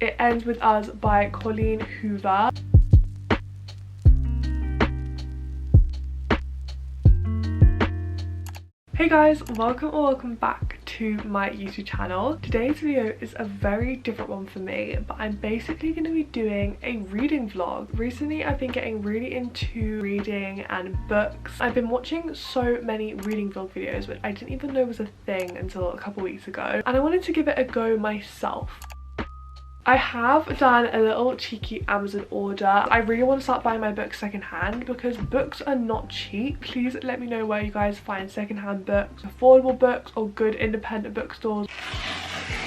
It Ends With Us by Colleen Hoover. Hey guys, welcome back to my YouTube channel. Today's video is a very different one for me, but I'm basically going to be doing a reading vlog. Recently I've been getting really into reading and books. I've been watching so many reading vlog videos which I didn't even know was a thing until a couple weeks ago, and I wanted to give it a go myself. I have done a little cheeky Amazon order. I really want to start buying my books secondhand because books are not cheap. Please let me know where you guys find secondhand books, affordable books, or good independent bookstores.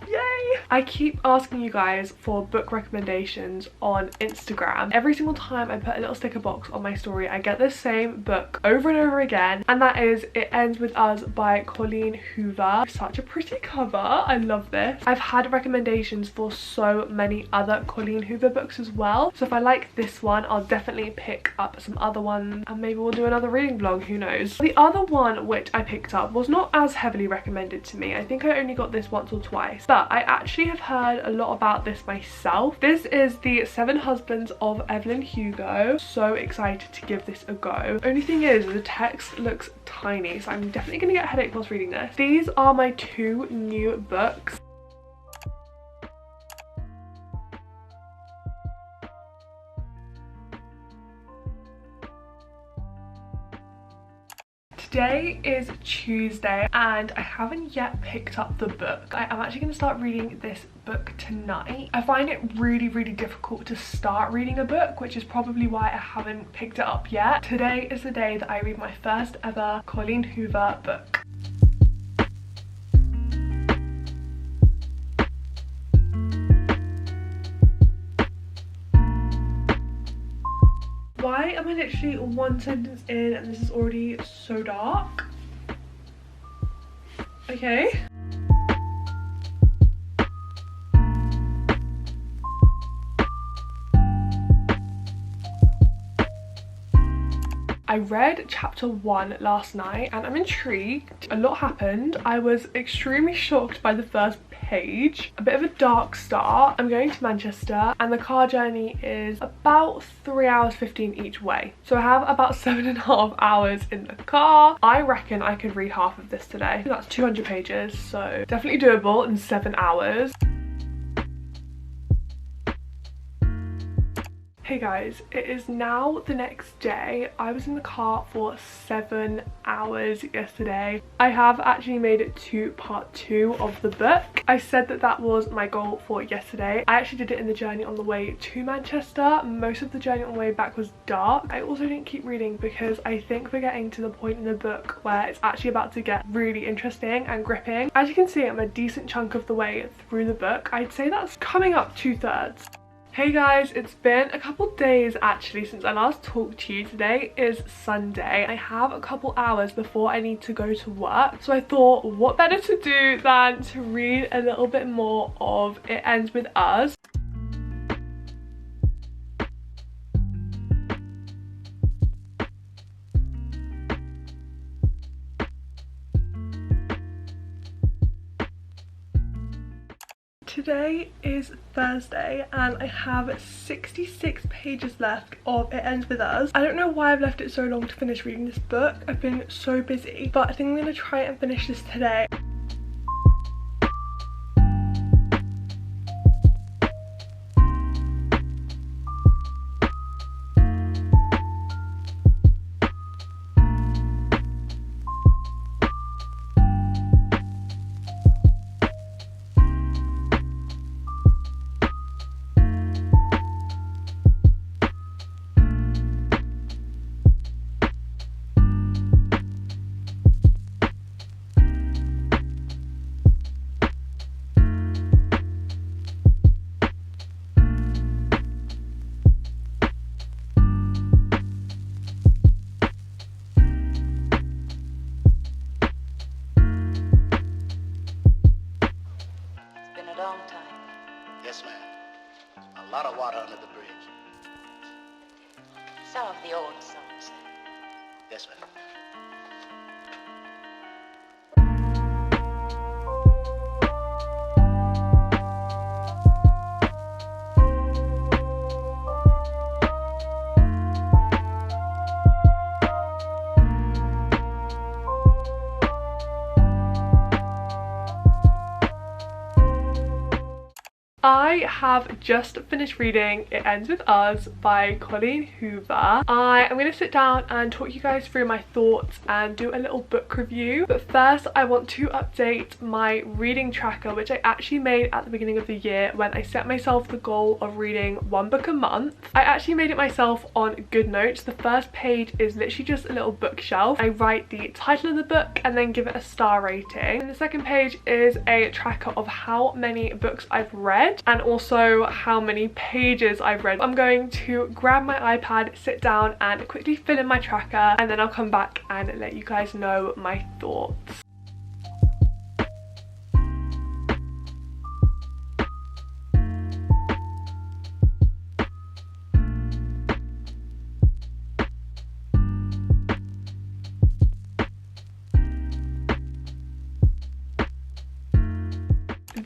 Yay! I keep asking you guys for book recommendations on Instagram. Every single time I put a little sticker box on my story, I get the same book over and over again, and that is It Ends With Us by Colleen Hoover. Such a pretty cover. I love this. I've had recommendations for so many other Colleen Hoover books as well, so if I like this one, I'll definitely pick up some other ones, and maybe we'll do another reading vlog, who knows. The other one which I picked up was not as heavily recommended to me. I think I only got this once or twice, but I actually have heard a lot about this myself. This is The Seven Husbands of Evelyn Hugo. So excited to give this a go. Only thing is, the text looks tiny, so I'm definitely gonna get a headache whilst reading this. These are my two new books. Today is Tuesday and I haven't yet picked up the book. I am actually going to start reading this book tonight. I find it really difficult to start reading a book, which is probably why I haven't picked it up yet. Today is the day that I read my first ever Colleen Hoover book. Why am I literally one sentence in and this is already so dark? Okay. I read chapter 1 last night and I'm intrigued. A lot happened. I was extremely shocked by the first page. A bit of a dark start. I'm going to Manchester and the car journey is about 3 hours 15 each way. So I have about 7.5 hours in the car. I reckon I could read half of this today. That's 200 pages, so definitely doable in 7 hours. Hey guys, it is now the next day. I was in the car for 7 hours yesterday. I have actually made it to part 2 of the book. I said that that was my goal for yesterday. I actually did it in the journey on the way to Manchester. Most of the journey on the way back was dark. I also didn't keep reading because I think we're getting to the point in the book where it's actually about to get really interesting and gripping. As you can see, I'm a decent chunk of the way through the book. I'd say that's coming up 2/3. Hey guys, it's been a couple days actually since I last talked to you. Today is Sunday. I have a couple hours before I need to go to work, so I thought what better to do than to read a little bit more of It Ends With Us. Today is Thursday and I have 66 pages left of It Ends With Us. I don't know why I've left it so long to finish reading this book. I've been so busy, but I think I'm going to try and finish this today. long time. Yes, ma'am. A lot of water under the bridge. Some of the old songs. Yes, ma'am. I have just finished reading It Ends With Us by Colleen Hoover. I am going to sit down and talk you guys through my thoughts and do a little book review. But first I want to update my reading tracker, which I actually made at the beginning of the year when I set myself the goal of reading one book a month. I actually made it myself on GoodNotes. The first page is literally just a little bookshelf. I write the title of the book and then give it a star rating. And the second page is a tracker of how many books I've read and also how many pages I've read. I'm going to grab my iPad, sit down and quickly fill in my tracker, and then I'll come back and let you guys know my thoughts.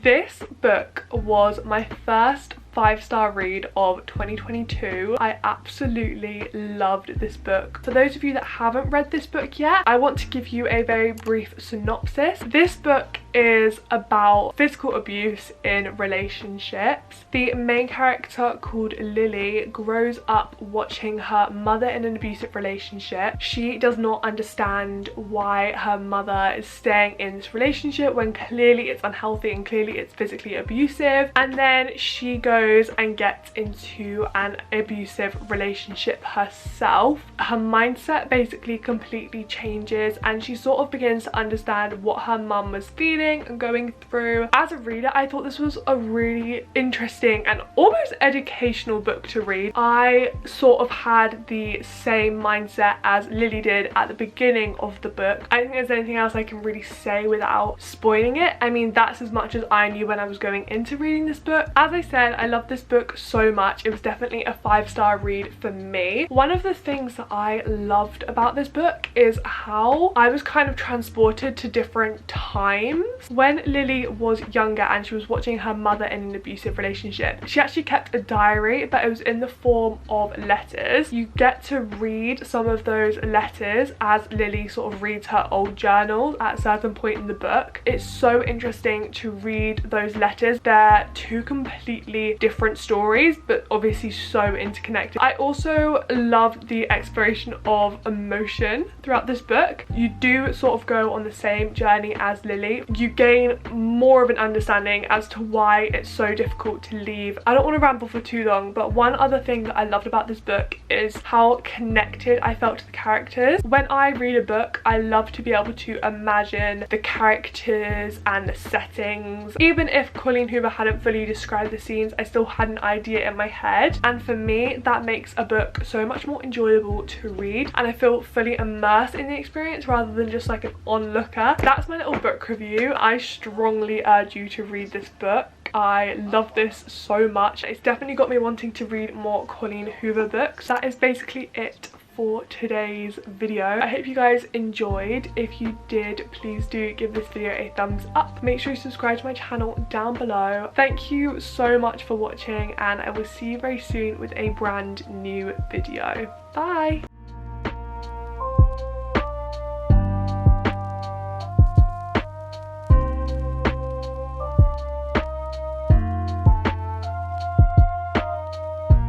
This book was my first 5-star read of 2022. I absolutely loved this book. For those of you that haven't read this book yet, I want to give you a very brief synopsis. This book is about physical abuse in relationships. The main character, called Lily, grows up watching her mother in an abusive relationship. She does not understand why her mother is staying in this relationship when clearly it's unhealthy and clearly it's physically abusive, and then she goes and gets into an abusive relationship herself. Her mindset basically completely changes and she sort of begins to understand what her mum was feeling and going through. As a reader, I thought this was a really interesting and almost educational book to read. I sort of had the same mindset as Lily did at the beginning of the book. I don't think there's anything else I can really say without spoiling it. I mean, that's as much as I knew when I was going into reading this book. As I said, I love this book so much. It was definitely a 5-star read for me. One of the things that I loved about this book is how I was kind of transported to different times. When Lily was younger and she was watching her mother in an abusive relationship, she actually kept a diary, but it was in the form of letters. You get to read some of those letters as Lily sort of reads her old journals at a certain point in the book. It's so interesting to read those letters. They're two completely different stories, but obviously so interconnected. I also loved the exploration of emotion throughout this book. You do sort of go on the same journey as Lily. You gain more of an understanding as to why it's so difficult to leave. I don't want to ramble for too long, but one other thing that I loved about this book is how connected I felt to the characters. When I read a book, I love to be able to imagine the characters and the settings. Even if Colleen Hoover hadn't fully described the scenes, I still had an idea in my head, and for me that makes a book so much more enjoyable to read and I feel fully immersed in the experience rather than just like an onlooker. That's my little book review. I strongly urge you to read this book. I love this so much. It's definitely got me wanting to read more Colleen Hoover books. That is basically it for today's video. I hope you guys enjoyed. If you did, please do give this video a thumbs up. Make sure you subscribe to my channel down below. Thank you so much for watching and I will see you very soon with a brand new video. Bye!